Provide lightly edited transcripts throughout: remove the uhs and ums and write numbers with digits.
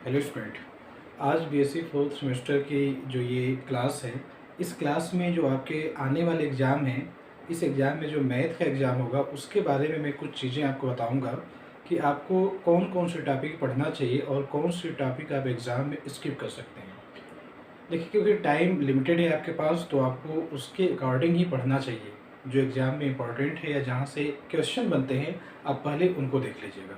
Hello student. आज BSc fourth semester की जो ये क्लास है, इस क्लास में जो आपके आने वाले एग्ज़ाम हैं, इस एग्ज़ाम में जो मैथ का एग्ज़ाम होगा उसके बारे में मैं कुछ चीज़ें आपको बताऊंगा कि आपको कौन कौन से टॉपिक पढ़ना चाहिए और कौन से टॉपिक आप एग्ज़ाम में स्किप कर सकते हैं। देखिए, क्योंकि टाइम लिमिटेड है आपके पास, तो आपको उसके अकॉर्डिंग ही पढ़ना चाहिए। जो एग्ज़ाम में इम्पॉर्टेंट है या जहाँ से क्वेश्चन बनते हैं, आप पहले उनको देख लीजिएगा।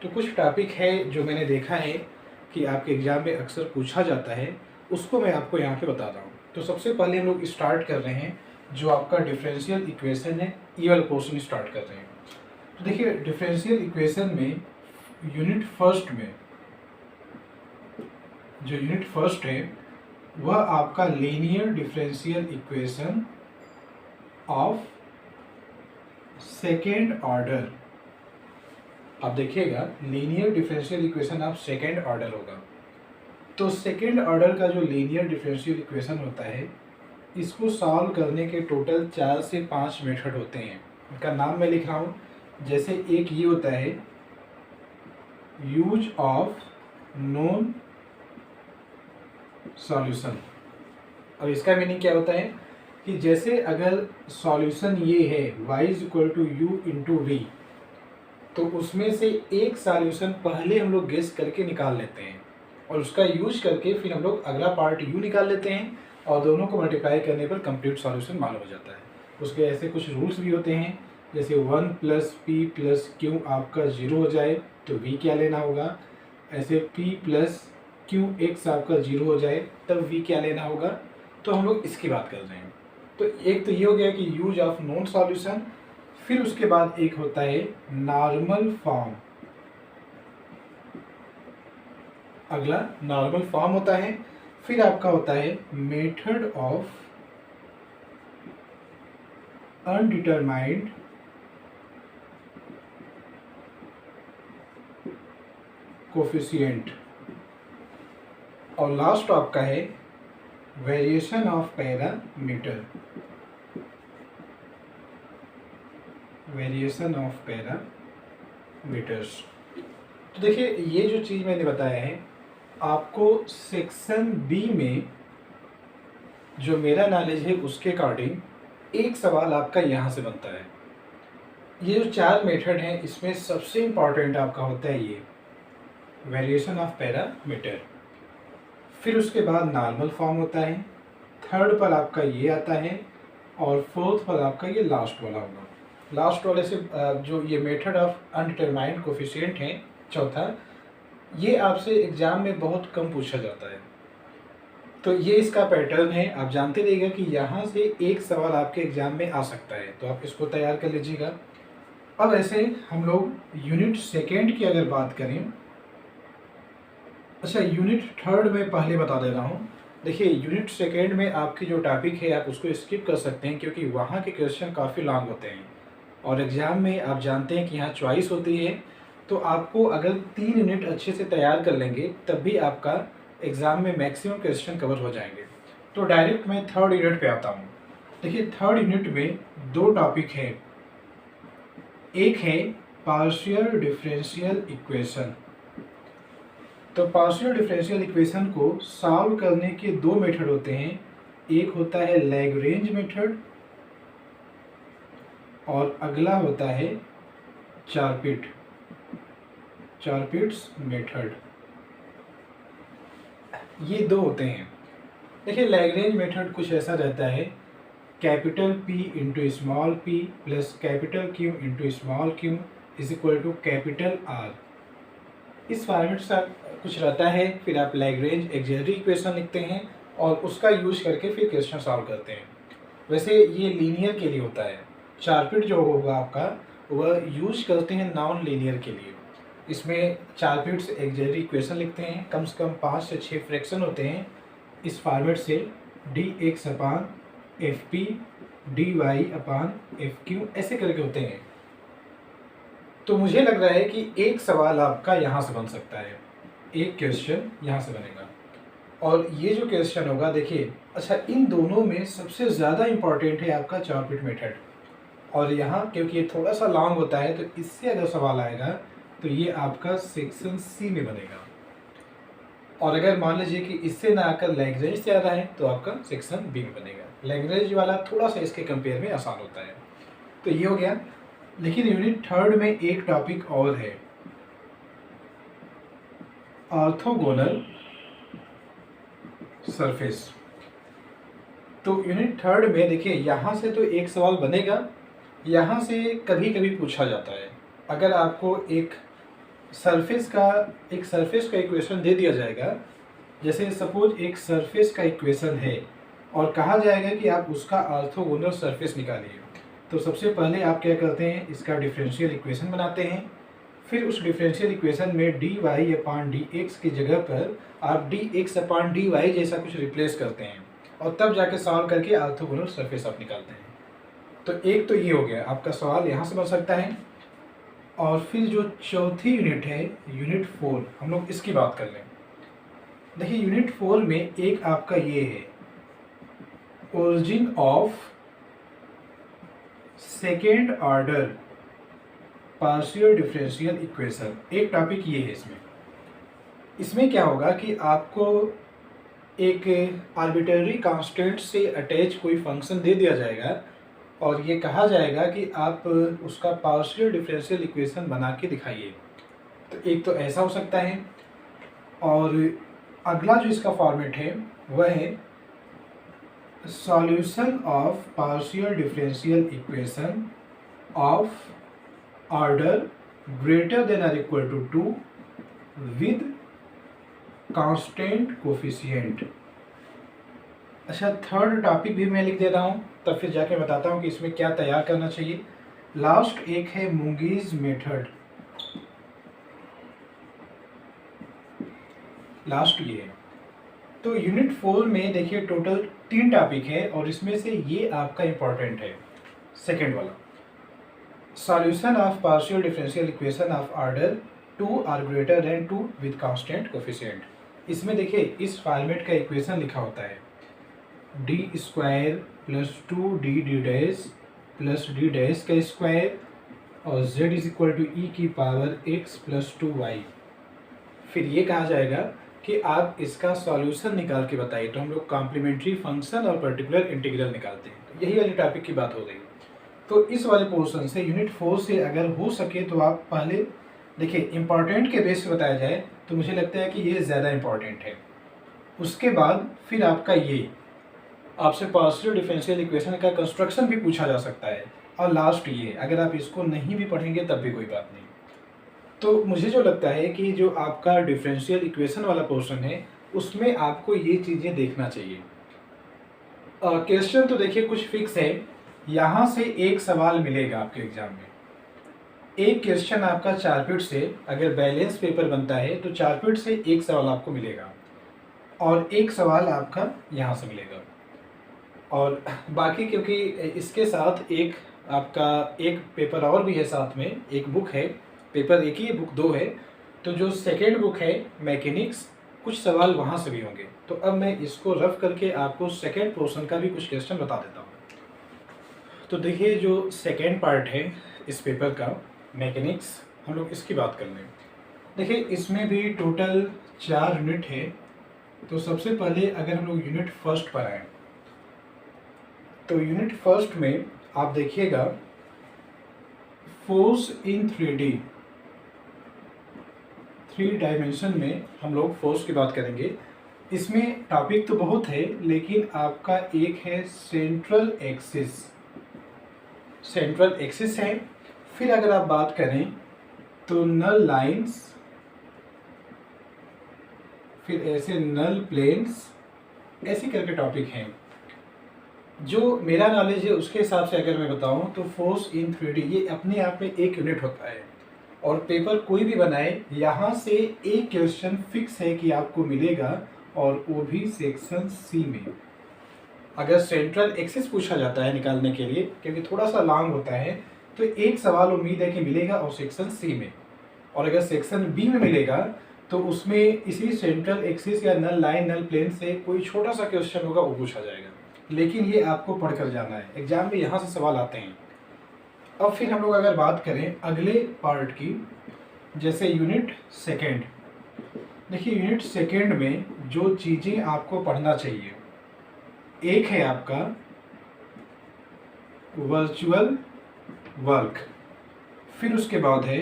तो कुछ टॉपिक है जो मैंने देखा है कि आपके एग्ज़ाम में अक्सर पूछा जाता है, उसको मैं आपको यहाँ पे बता रहा हूँ। तो सबसे पहले हम लोग स्टार्ट कर रहे हैं, जो आपका डिफरेंशियल इक्वेशन है, ये वाला पोर्शन स्टार्ट कर रहे हैं। तो देखिए, डिफरेंशियल इक्वेशन में यूनिट फर्स्ट है वह आपका linear differential equation of second order. आप देखिएगा, linear differential equation of second order होगा। तो सेकेंड ऑर्डर का जो लीनियर डिफरेंशियल इक्वेशन होता है, इसको सॉल्व करने के टोटल 4 से 5 मेथड होते हैं। इनका नाम मैं लिख रहा हूँ। जैसे एक ये होता है यूज ऑफ नोन सॉल्यूशन। अब इसका मीनिंग क्या होता है कि जैसे अगर सॉल्यूशन ये है y = u × v, तो उसमें से एक सॉल्यूशन पहले हम लोग गेस करके निकाल लेते हैं और उसका यूज करके फिर हम लोग अगला पार्ट u निकाल लेते हैं और दोनों को मल्टीप्लाई करने पर कंप्लीट सॉल्यूशन मालूम हो जाता है। उसके ऐसे कुछ रूल्स भी होते हैं, जैसे 1 + p + q आपका 0 हो जाए तो v क्या लेना होगा, ऐसे p + qx आपका 0 हो जाए तब v क्या लेना होगा। तो हम लोग इसकी बात कर रहे हैं। तो एक तो ये हो गया कि यूज ऑफ नॉन सॉल्यूशन। फिर उसके बाद एक होता है नॉर्मल फॉर्म। अगला नॉर्मल फॉर्म होता है। फिर आपका होता है मेथड ऑफ अनडिटरमाइंड कोफिशिएंट। और लास्ट आपका है वेरिएशन ऑफ पैरामीटर। तो देखिए, ये जो चीज़ मैंने बताया है आपको सेक्शन बी में, जो मेरा नॉलेज है उसके अकॉर्डिंग एक सवाल आपका यहाँ से बनता है। ये जो 4 मेथड हैं, इसमें सबसे इम्पॉर्टेंट आपका होता है ये वेरिएशन ऑफ पैरामीटर। फिर उसके बाद नॉर्मल फॉर्म होता है, थर्ड पर आपका ये आता है और फोर्थ पर आपका ये लास्ट वाला होगा। लास्ट वाले से जो ये मेथड ऑफ अनडिटरमाइंड कोफिशिएंट है, चौथा, ये आपसे एग्जाम में बहुत कम पूछा जाता है। तो ये इसका पैटर्न है। आप जानते रहिएगा कि यहाँ से एक सवाल आपके एग्जाम में आ सकता है, तो आप इसको तैयार कर लीजिएगा। अब ऐसे हम लोग यूनिट सेकेंड की अगर बात करें, अच्छा यूनिट थर्ड में पहले बता दे रहा हूँ। देखिए, यूनिट सेकेंड में आपकी जो टॉपिक है आप उसको स्किप कर सकते हैं, क्योंकि वहाँ के क्वेश्चन काफ़ी लॉन्ग होते हैं और एग्ज़ाम में आप जानते हैं कि यहाँ चॉइस होती है। तो आपको अगर 3 यूनिट अच्छे से तैयार कर लेंगे तब भी आपका एग्ज़ाम में मैक्सिमम क्वेश्चन कवर हो जाएंगे। तो डायरेक्ट मैं थर्ड यूनिट पे आता हूँ। देखिए, थर्ड यूनिट में 2 टॉपिक है। एक है पार्शियल डिफरेंशियल इक्वेशन। तो पार्शियल डिफरेंशियल इक्वेशन को सॉल्व करने के 2 मेथड होते हैं। एक होता है लैग्रेंज मेथड और अगला होता है चारपिट्स मेथड। ये 2 होते हैं। देखिए, लैग्रेंज मेथड कुछ ऐसा रहता है, capital P × small p + capital Q × small q = capital R। इस फॉर्मेट से कुछ रहता है। फिर आप लैग्रेंज एक्सिलरी इक्वेशन लिखते हैं और उसका यूज करके फिर क्वेश्चन सॉल्व करते हैं। वैसे ये लीनियर के लिए होता है। चारपिट जो होगा आपका, वह यूज करते हैं नॉन लीनियर के लिए। इसमें चारपिट से एक्सिलरी इक्वेशन लिखते हैं, कम से कम 5 से 6 फ्रैक्शन होते हैं। इस फॉर्मेट से dx/fp dy/fq ऐसे करके होते हैं। तो मुझे लग रहा है कि एक सवाल आपका यहाँ से बन सकता है, एक क्वेश्चन यहाँ से बनेगा। और ये जो क्वेश्चन होगा, देखिए, अच्छा, इन दोनों में सबसे ज़्यादा इम्पॉर्टेंट है आपका चारपिट मेथड। और यहाँ क्योंकि ये थोड़ा सा लॉन्ग होता है, तो इससे अगर सवाल आएगा तो ये आपका सेक्शन सी में बनेगा। और अगर मान लीजिए कि इससे ना आकर लैग्रेंज से आ रहा है तो आपका सेक्शन बी में बनेगा। लैग्रेंज वाला थोड़ा सा इसके कंपेयर में आसान होता है। तो ये हो गया। लेकिन यूनिट थर्ड में एक टॉपिक और है, ऑर्थोगोनल सरफेस। तो यूनिट थर्ड में देखिए यहाँ से तो एक सवाल बनेगा, यहाँ से कभी कभी पूछा जाता है। अगर आपको एक सरफेस का इक्वेशन दे दिया जाएगा, जैसे सपोज एक सरफेस का इक्वेशन है और कहा जाएगा कि आप उसका ऑर्थोगोनल सरफेस निकालिए, तो सबसे पहले आप क्या करते हैं, इसका डिफरेंशियल इक्वेशन बनाते हैं। फिर उस डिफरेंशियल इक्वेशन में डी वाई अपान डी एक्स की जगह पर आप डी एक्स अपान डी वाई जैसा कुछ रिप्लेस करते हैं और तब जाके सॉल्व करके ऑर्थोगोनल सरफेस आप निकालते हैं। तो एक तो ये हो गया, आपका सवाल यहाँ से बन सकता है। और फिर जो चौथी यूनिट है, यूनिट 4, हम लोग इसकी बात कर लें। देखिए यूनिट 4 में एक आपका ये है, origin of second order partial differential equation, एक टॉपिक ये है। इसमें क्या होगा कि आपको एक आर्बिट्रेरी कांस्टेंट से अटैच कोई फंक्शन दे दिया जाएगा और ये कहा जाएगा कि आप उसका पार्शियल डिफरेंशियल इक्वेशन बना के दिखाइए। तो एक तो ऐसा हो सकता है, और अगला जो इसका फॉर्मेट है वह है solution of partial differential equation of order greater than or equal to 2 with constant coefficient. अच्छा, थर्ड टॉपिक भी मैं लिख दे रहा हूँ, तब फिर जाके बताता हूँ कि इसमें क्या तैयार करना चाहिए। लास्ट एक है मुंगीज मेथड, लास्ट ये है। तो यूनिट 4 में देखिए टोटल 3 टॉपिक है और इसमें से ये आपका इंपॉर्टेंट है, सेकेंड वाला, solution of partial differential equation of order 2 or greater than 2 with constant coefficient. इसमें देखिए इस फॉर्मेट का इक्वेशन लिखा होता है, D square plus 2 D D dash plus D dash का स्क्वायर और z is equal to E की पावर x प्लस 2y। फिर ये कहा जाएगा कि आप इसका सॉल्यूशन निकाल के बताइए। तो हम लोग कॉम्प्लीमेंट्री फंक्शन और पर्टिकुलर इंटीग्रल निकालते हैं। तो यही वाली टॉपिक की बात हो गई। तो इस वाले पोर्शन से यूनिट 4 से अगर हो सके तो आप पहले देखिए, इम्पॉर्टेंट के बेस पे बताया जाए तो मुझे लगता है कि ये ज़्यादा इम्पॉर्टेंट है। उसके बाद फिर आपका ये आपसे पार्शियल डिफरेंशियल इक्वेशन का कंस्ट्रक्शन भी पूछा जा सकता है, और लास्ट ये, अगर आप इसको नहीं भी पढ़ेंगे तब भी कोई बात नहीं। तो मुझे जो लगता है कि जो आपका डिफरेंशियल इक्वेशन वाला पोर्शन है उसमें आपको ये चीज़ें देखना चाहिए। क्वेश्चन तो देखिए कुछ फिक्स है, यहाँ से एक सवाल मिलेगा आपके एग्जाम में। एक क्वेश्चन आपका 4 फीट से, अगर बैलेंस पेपर बनता है तो 4 फीट से एक सवाल आपको मिलेगा और एक सवाल आपका यहाँ से मिलेगा। और बाकी क्योंकि इसके साथ एक आपका एक पेपर और भी है, साथ में एक बुक है, पेपर एक ही, बुक 2 है। तो जो सेकेंड बुक है मैकेनिक्स, कुछ सवाल वहाँ से भी होंगे। तो अब मैं इसको रफ करके आपको सेकेंड पोर्शन का भी कुछ क्वेश्चन बता देता हूँ। तो देखिए जो सेकेंड पार्ट है इस पेपर का मैकेनिक्स, हम लोग इसकी बात कर लें। देखिए इसमें भी टोटल 4 यूनिट है। तो सबसे पहले अगर हम लोग यूनिट फर्स्ट पर आए तो यूनिट फर्स्ट में आप देखिएगा फोर्स इन 3D, 3 डायमेंशन में हम लोग फोर्स की बात करेंगे। इसमें टॉपिक तो बहुत है, लेकिन आपका एक है सेंट्रल एक्सिस, सेंट्रल एक्सिस है। फिर अगर आप बात करें तो नल लाइंस, फिर ऐसे नल प्लेन्स, ऐसे करके टॉपिक हैं। जो मेरा नॉलेज है उसके हिसाब से अगर मैं बताऊं तो फोर्स इन 3D ये अपने आप में एक यूनिट होता है, और पेपर कोई भी बनाए यहाँ से एक क्वेश्चन फिक्स है कि आपको मिलेगा, और वो भी सेक्शन सी में। अगर सेंट्रल एक्सिस पूछा जाता है निकालने के लिए, क्योंकि थोड़ा सा लॉन्ग होता है, तो एक सवाल उम्मीद है कि मिलेगा और सेक्शन सी में। और अगर सेक्शन बी में मिलेगा तो उसमें इसी सेंट्रल एक्सिस या नल लाइन नल प्लेन से कोई छोटा सा क्वेश्चन होगा, वो पूछा जाएगा। लेकिन ये आपको पढ़कर जाना है, एग्जाम में यहाँ से सवाल आते हैं। अब फिर हम लोग अगर बात करें अगले पार्ट की, जैसे यूनिट सेकेंड, देखिए यूनिट सेकेंड में जो चीज़ें आपको पढ़ना चाहिए, एक है आपका वर्चुअल वर्क, फिर उसके बाद है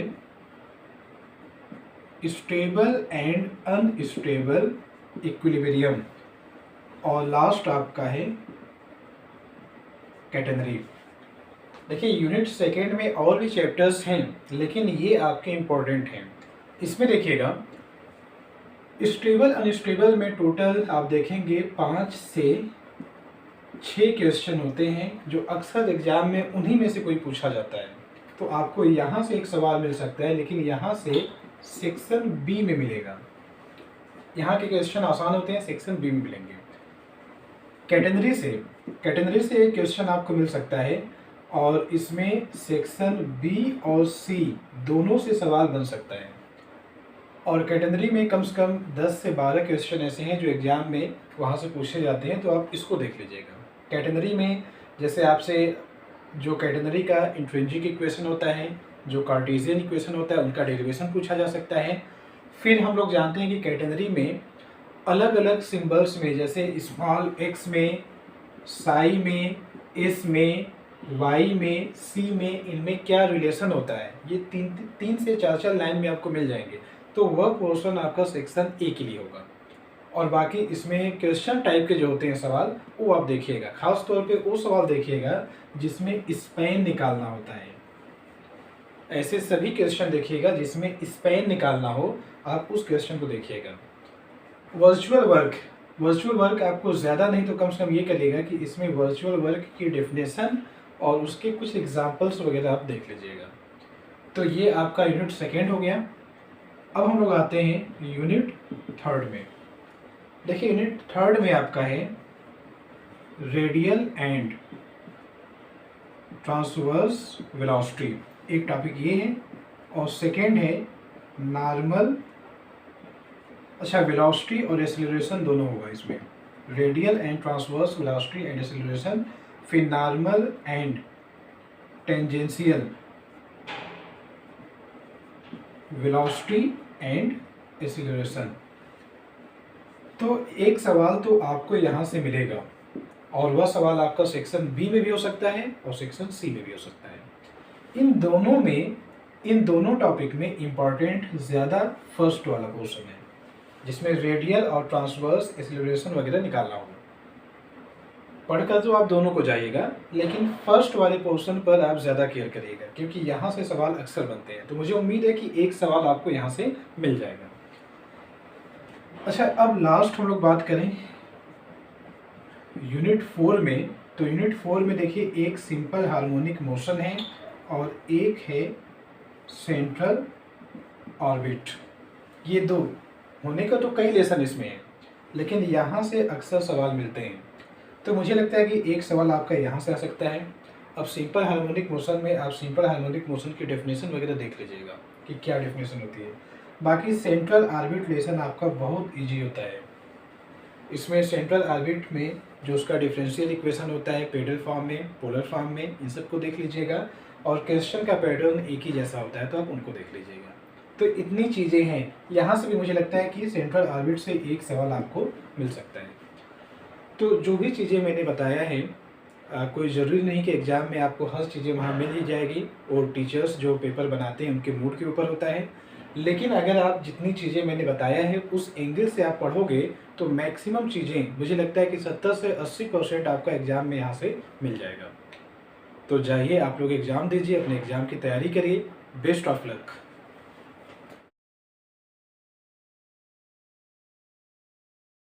स्टेबल एंड अनस्टेबल इक्विलिब्रियम, और लास्ट आपका है कैटेनरी। देखिए यूनिट सेकेंड में और भी चैप्टर्स हैं, लेकिन ये आपके इम्पोर्टेंट हैं। इसमें देखिएगा स्टेबल अनस्टेबल में टोटल आप देखेंगे 5 से 6 क्वेश्चन होते हैं, जो अक्सर एग्जाम में उन्हीं में से कोई पूछा जाता है। तो आपको यहाँ से एक सवाल मिल सकता है, लेकिन यहाँ से सेक्शन बी में मिलेगा। यहाँ के क्वेश्चन आसान होते हैं, सेक्शन बी में मिलेंगे। कैटेगरी से एक क्वेश्चन आपको मिल सकता है, और इसमें सेक्शन बी और सी दोनों से सवाल बन सकता है। और कैटेगरी में कम से कम 10 से 12 क्वेश्चन ऐसे हैं जो एग्जाम में वहाँ से पूछे जाते हैं, तो आप इसको देख लीजिएगा। कैटेगरी में जैसे आपसे जो कैटेगरी का इंट्रिंसिक इक्वेशन होता है, जो कार्टेशियन इक्वेशन होता है, उनका डेरिवेशन पूछा जा सकता है। फिर हम लोग जानते हैं कि कैटेगरी में अलग अलग सिंबल्स में, जैसे स्मॉल एक्स में, साई में, एस में, वाई में, सी में, इनमें क्या रिलेशन होता है, ये तीन से चार लाइन में आपको मिल जाएंगे। तो वह पोर्शन आपका सेक्शन ए के लिए होगा। और बाकी इसमें क्वेश्चन टाइप के जो होते हैं सवाल, वो आप देखिएगा, खास तौर पे वो सवाल देखिएगा जिसमें स्पैन निकालना होता है। ऐसे सभी क्वेश्चन देखिएगा जिसमें स्पैन निकालना हो, आप उस क्वेश्चन को देखिएगा। वर्चुअल वर्क आपको ज़्यादा नहीं तो कम से कम ये करिएगा कि इसमें वर्चुअल वर्क की डेफिनेशन और उसके कुछ एग्जांपल्स वगैरह आप देख लीजिएगा। तो ये आपका यूनिट सेकेंड हो गया। अब हम लोग आते हैं यूनिट थर्ड में। देखिए यूनिट थर्ड में आपका है रेडियल एंड ट्रांसवर्स वेलोसिटी, एक टॉपिक ये है, और सेकेंड है नॉर्मल, वेलोसिटी और एक्सेलरेशन दोनों होगा इसमें, radial and transverse velocity and acceleration, फिर normal and tangential velocity and acceleration. तो एक सवाल तो आपको यहाँ से मिलेगा, और वह सवाल आपका सेक्शन बी में भी हो सकता है और सेक्शन सी में भी हो सकता है। इन दोनों टॉपिक में इम्पॉर्टेंट ज़्यादा फर्स्ट वाला पोर्शन है, जिसमें रेडियल और ट्रांसवर्स एक्सेलरेशन वगैरह निकालना होगा। पढ़कर तो आप दोनों को जाइएगा, लेकिन फर्स्ट वाले पोर्शन पर आप ज़्यादा केयर करिएगा, क्योंकि यहाँ से सवाल अक्सर बनते हैं। तो मुझे उम्मीद है कि एक सवाल आपको यहाँ से मिल जाएगा। अब लास्ट हम लोग बात करें यूनिट 4 में। तो यूनिट 4 में देखिए एक सिंपल हार्मोनिक मोशन है और एक है सेंट्रल ऑर्बिट। ये दो होने का तो कई लेसन इसमें है, लेकिन यहाँ से अक्सर सवाल मिलते हैं। तो मुझे लगता है कि एक सवाल आपका यहाँ से आ सकता है। अब सिंपल हार्मोनिक मोशन में आप सिंपल हार्मोनिक मोशन की डेफिनेशन वगैरह देख लीजिएगा कि क्या डेफिनेशन होती है। बाकी सेंट्रल ऑर्बिट लेसन आपका बहुत इजी होता है। इसमें सेंट्रल ऑर्बिट में जो उसका डिफरेंशियल इक्वेशन होता है पेडल फॉर्म में, पोलर फॉर्म में, इन सबको देख लीजिएगा, और क्वेश्चन का पैटर्न एक ही जैसा होता है, तो आप उनको देख लीजिएगा। तो इतनी चीज़ें हैं। यहाँ से भी मुझे लगता है कि सेंट्रल ऑर्बिट से एक सवाल आपको मिल सकता है। तो जो भी चीज़ें मैंने बताया है, कोई ज़रूरी नहीं कि एग्ज़ाम में आपको हर चीज़ें वहाँ मिल ही जाएगी, और टीचर्स जो पेपर बनाते हैं उनके मूड के ऊपर होता है। लेकिन अगर आप जितनी चीज़ें मैंने बताया है उस एंगल से आप पढ़ोगे, तो मैक्सिमम चीज़ें मुझे लगता है कि 70 से 80% आपका एग्ज़ाम में यहाँ से मिल जाएगा। तो जाइए आप लोग एग्ज़ाम दीजिए, अपने एग्ज़ाम की तैयारी करिए। Best of luck.